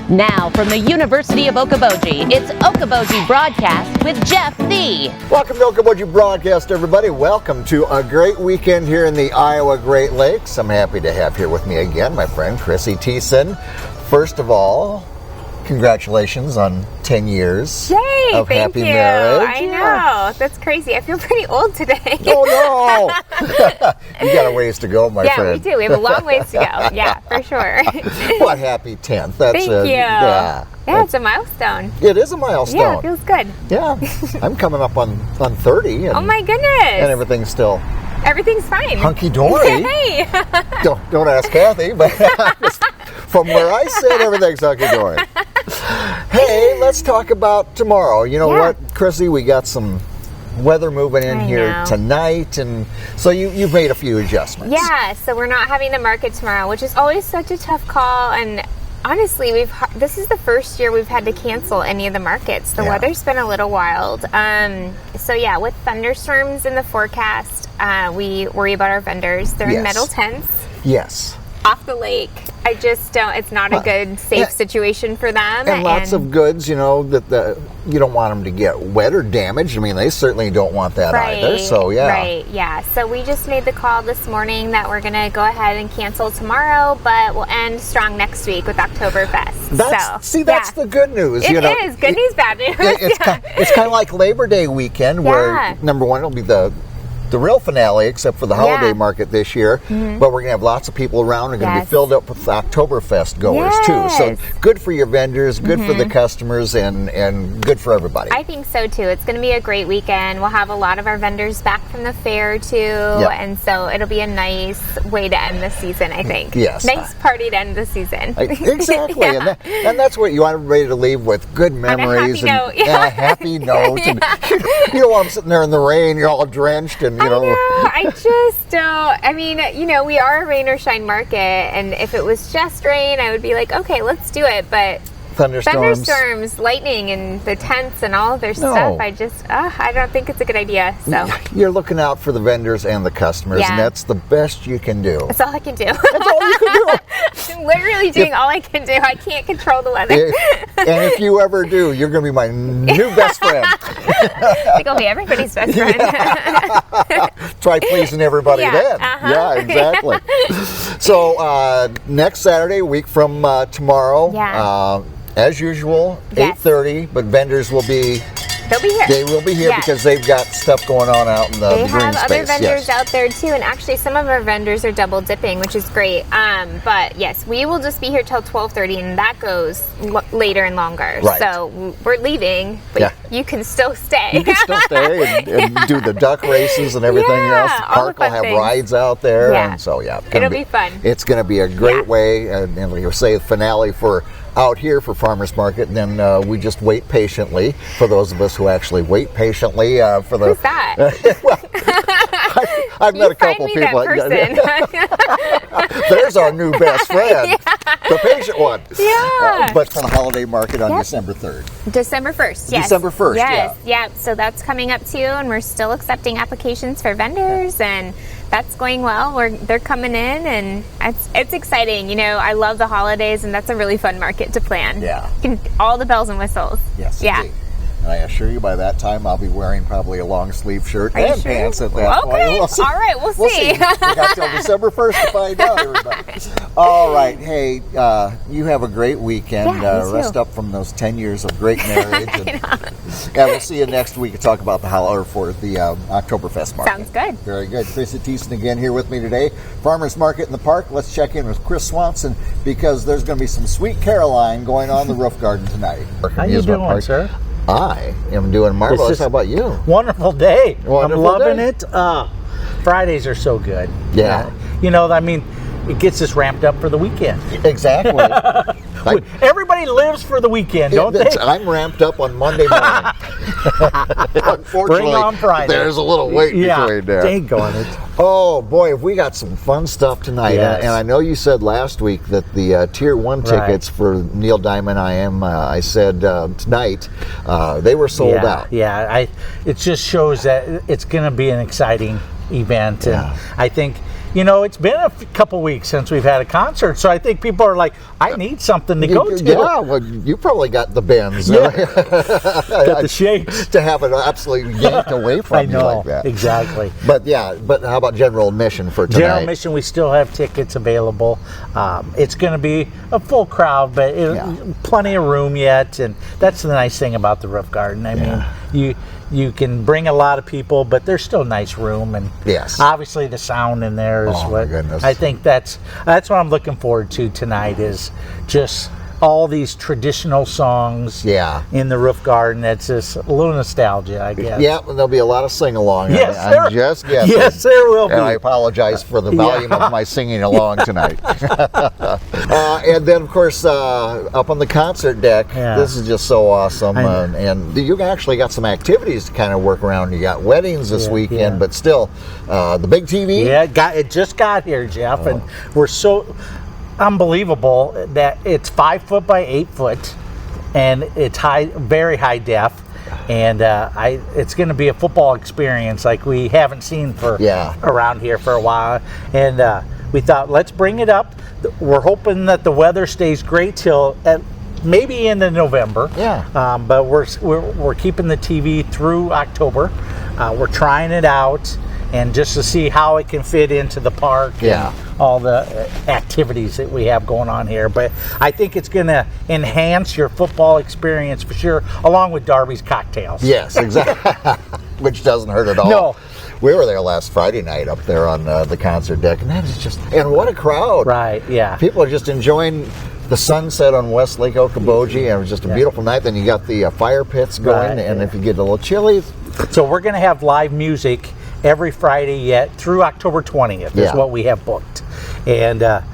Now, from the University of Okoboji, it's Okoboji Broadcast with Jeff Thie. Welcome to Okoboji Broadcast, everybody. Welcome to a great weekend here in the Iowa Great Lakes. I'm happy to have here with me again my friend Krissy Thiessen. First of all, congratulations on 10 years of happy marriage. I know. That's crazy. I feel pretty old today. Oh, no. You got a ways to go, my friend. Yeah, we do. We have a long ways to go. Yeah, for sure. Well, happy 10th. Thank you. Yeah, it's a milestone. It is a milestone. Yeah, it feels good. Yeah. I'm coming up on 30. And, oh, my goodness. And everything's still... Everything's fine. Hunky-dory. Hey. Don't ask Kathy, but from where I sit, everything's hunky-dory. Hey, let's talk about tomorrow. You know what, Krissy? We got some weather moving in here tonight, and so you've made a few adjustments. Yeah, so we're not having the market tomorrow, which is always such a tough call, and honestly, this is the first year we've had to cancel any of the markets. The weather's been a little wild. So yeah, with thunderstorms in the forecast, we worry about our vendors. They're in metal tents. Yes. Off the lake. I just don't, it's not a good, safe situation for them. And lots of goods, you know, that you don't want them to get wet or damaged. I mean, they certainly don't want that either. So, yeah. Right, yeah. So we just made the call this morning that we're going to go ahead and cancel tomorrow, but we'll end strong next week with Oktoberfest. That's the good news. It is. Good news, bad news. It's kind of like Labor Day weekend where, number one, it'll be the real finale, except for the holiday market this year. But we're going to have lots of people around. We're going to be filled up with Oktoberfest goers, too. So good for your vendors, good for the customers, and good for everybody. I think so, too. It's going to be a great weekend. We'll have a lot of our vendors back from the fair, too. And so it'll be a nice way to end the season, I think. Yes. Nice party to end the season. Exactly. And that's what you want everybody to leave with, good memories. And a happy note. And you don't want them sitting there in the rain, you're all drenched and I know, I just don't. I mean, you know, we are a rain or shine market, and if it was just rain, I would be like, okay, let's do it. But thunderstorms, lightning, and the tents and all of their stuff, I don't think it's a good idea. So you're looking out for the vendors and the customers, and that's the best you can do. That's all I can do. That's all you can do. I'm literally doing all I can do. I can't control the weather. And if you ever do, you're going to be my new best friend. It's going to be everybody's best friend. Try pleasing everybody then. Yeah, exactly. So next Saturday, a week from tomorrow, as usual, 8:30, but vendors will be... They'll be here. They will be here because they've got stuff going on out in the green space. They have other vendors out there too, and actually some of our vendors are double dipping, which is great. But yes, we will just be here till 12:30, and that goes later and longer. Right. So we're leaving, but you can still stay. You can still stay and do the duck races and everything else. The park will have rides out there, and so it'll be fun. It's going to be a great way, and we'll say the finale for out here for Farmers Market, and then we just wait patiently for those of us who actually wait patiently for the... Who's that? I've met a couple people. There's our new best friend, the patient one. Yeah. But for the holiday market on December 3rd. December 1st, yes. December 1st, yeah. So that's coming up too, and we're still accepting applications for vendors, and that's going well. They're coming in, and it's exciting. You know, I love the holidays, and that's a really fun market to plan. Yeah. All the bells and whistles. Yes, indeed. And I assure you, by that time, I'll be wearing probably a long sleeve shirt and pants at that point. Okay, all right, we'll see. We got till December 1st to find out, everybody. All right, hey, you have a great weekend. Rest up from those 10 years of great marriage. And we'll see you next week to talk about the Oktoberfest market. Sounds good. Very good. Krissy Thiessen again here with me today. Farmers Market in the Park. Let's check in with Chris Swanson because there's going to be some Sweet Caroline going on in the roof garden tonight. How you doing, sir? I am doing marvelous. How about you? Wonderful day. Wonderful I'm loving day. it. Fridays are so good. Yeah. You know, I mean, it gets us ramped up for the weekend. Exactly. Everybody lives for the weekend, don't they? I'm ramped up on Monday morning. Unfortunately, bring on Friday. There's a little wait between there. Dang it. Oh boy, have we got some fun stuff tonight. Yes. And I know you said last week that the Tier 1 tickets for Neil Diamond I said tonight, they were sold out. Yeah, it just shows that it's going to be an exciting event. And I think it's been a couple weeks since we've had a concert, so I think people are like, I need something to go to. Yeah, well, you probably got the bends. Yeah. Got the shakes. To have it absolutely yanked away from you like that. Exactly. But how about general admission for tonight? General admission, we still have tickets available. It's going to be a full crowd, but plenty of room yet, and that's the nice thing about the Roof Garden. I mean, you can bring a lot of people, but there's still nice room, and obviously the sound in there is my goodness. I think that's what I'm looking forward to tonight, is just all these traditional songs in the Roof Garden. That's just a little nostalgia, I guess. Yeah, and there'll be a lot of sing-along. Yes, I'm just guessing. Yes, there will be. And I apologize for the volume of my singing along tonight. And then, of course, up on the concert deck, this is just so awesome. And you actually got some activities to kind of work around. You got weddings this weekend, but still, the big TV. Yeah, it just got here, Jeff, and we're so unbelievable that it's 5 foot by 8 foot, and it's very high def, and it's going to be a football experience like we haven't seen for around here for a while. And we thought, let's bring it up. We're hoping that the weather stays great till maybe into November. But we're keeping the TV through October. We're trying it out, and just to see how it can fit into the park. And all the activities that we have going on here. But I think it's going to enhance your football experience for sure, along with Darby's cocktails. Yes, exactly. Which doesn't hurt at all. No. We were there last Friday night up there on the concert deck, and that is just, and what a crowd. Right, yeah. People are just enjoying the sunset on West Lake Okoboji, and it was just a beautiful night. Then you got the fire pits going, and if you get a little chilly. So we're going to have live music every Friday yet through October 20th is what we have booked. And the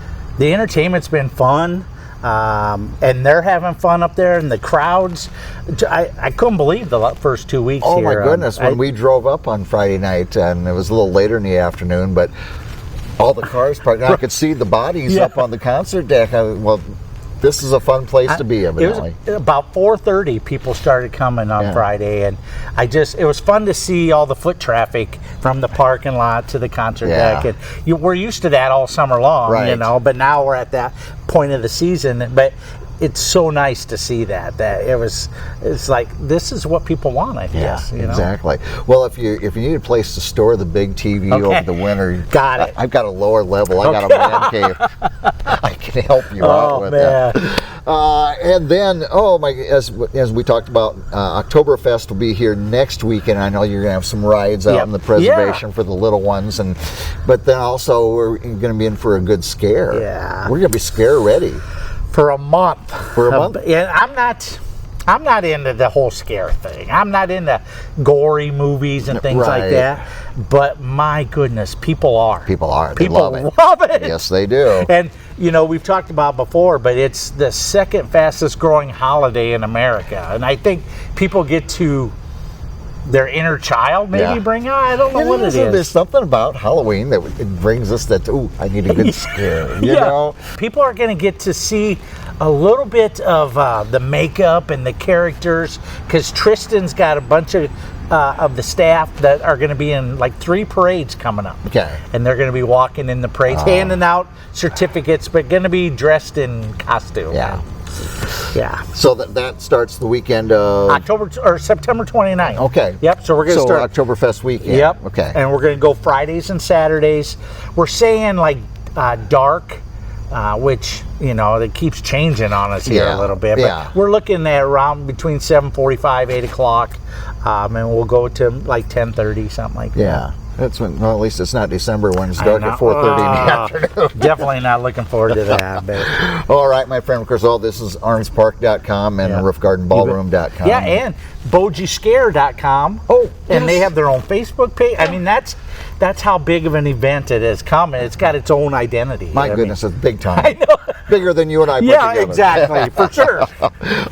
entertainment's been fun, and they're having fun up there, and the crowds, I couldn't believe the first 2 weeks here. Oh my goodness, when we drove up on Friday night, and it was a little later in the afternoon, but all the cars parked, I could see the bodies up on the concert deck. This is a fun place to be, evidently. It was about 4:30 people started coming on Friday, and it was fun to see all the foot traffic from the parking lot to the concert deck. And we're used to that all summer long, but now we're at that point of the season. But it's so nice to see that it's like, this is what people want, I guess. Exactly. Well, if you need a place to store the big TV over the winter, got it. I've got a lower level. I got a man cave. I can help you out with that. And then, as we talked about, Oktoberfest will be here next week, and I know you're going to have some rides out in the preservation for the little ones, but then also we're going to be in for a good scare. Yeah, we're going to be scare ready. For a month. Yeah, I'm not into the whole scare thing. I'm not into gory movies and things like that. But my goodness, people are. People are. People love it. Yes, they do. And we've talked about before, but it's the second fastest growing holiday in America. And I think people get to their inner child bring out. I don't know what it is. There's something about Halloween that it brings us that, I need a good scare, you know? People are going to get to see a little bit of the makeup and the characters, because Tristan's got a bunch of the staff that are going to be in like 3 parades coming up. Okay. And they're going to be walking in the parades, handing out certificates, but going to be dressed in costume. Yeah. So that starts the weekend of September 29th. Okay. Yep. So we're going to start Oktoberfest weekend. Yep. Okay. And we're going to go Fridays and Saturdays. We're saying like dark, which it keeps changing on us here a little bit. But we're looking at around between 7:45, 8 o'clock, and we'll go to like 10:30, something like that. Yeah. That's when. Well, at least it's not December when it's dark at 4:30 in the afternoon. Definitely not looking forward to that. But. All right, my friend. Of course, all this is ArnoldsPark.com and RoofGardenBallroom.com. Yeah, and BojiScare.com. And they have their own Facebook page. I mean, that's how big of an event it has come. It's got its own identity. My goodness, it's big time. I know. Bigger than you and I put together. Yeah, exactly, for sure.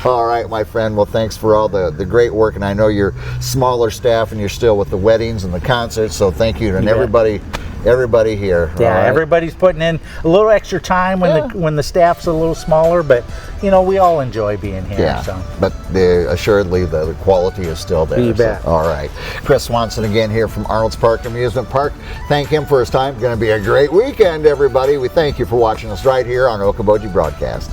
All right, my friend. Well, thanks for all the great work. And I know you're smaller staff and you're still with the weddings and the concerts. So thank you. And everybody everybody here. Yeah, right? everybody's putting in a little extra time when the staff's a little smaller, but we all enjoy being here. Yeah, so. but assuredly the quality is still there. You bet. All right. Chris Swanson again here from Arnolds Park Amusement Park. Thank him for his time. Going to be a great weekend, everybody. We thank you for watching us right here on Okoboji Broadcast.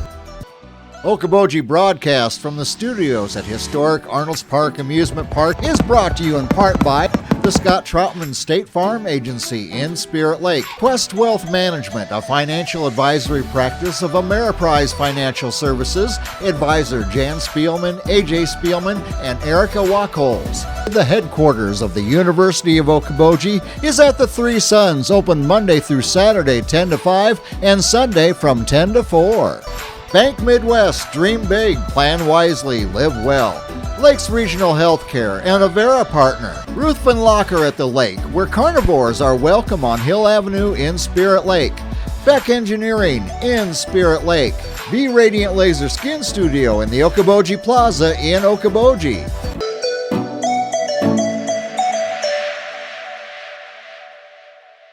Okoboji Broadcast from the studios at historic Arnolds Park Amusement Park is brought to you in part by the Scott Troutman State Farm Agency in Spirit Lake, Quest Wealth Management, a financial advisory practice of Ameriprise Financial Services, advisor Jan Spielman, AJ Spielman, and Erica Wachholz. The headquarters of the University of Okoboji is at the Three Sons, open Monday through Saturday 10 to 5 and Sunday from 10 to 4. Bank Midwest, dream big, plan wisely, live well. Lakes Regional Healthcare and Avera Partner. Ruthven Locker at the Lake, where carnivores are welcome on Hill Avenue in Spirit Lake. Beck Engineering in Spirit Lake. Be Radiant Laser Skin Studio in the Okoboji Plaza in Okoboji.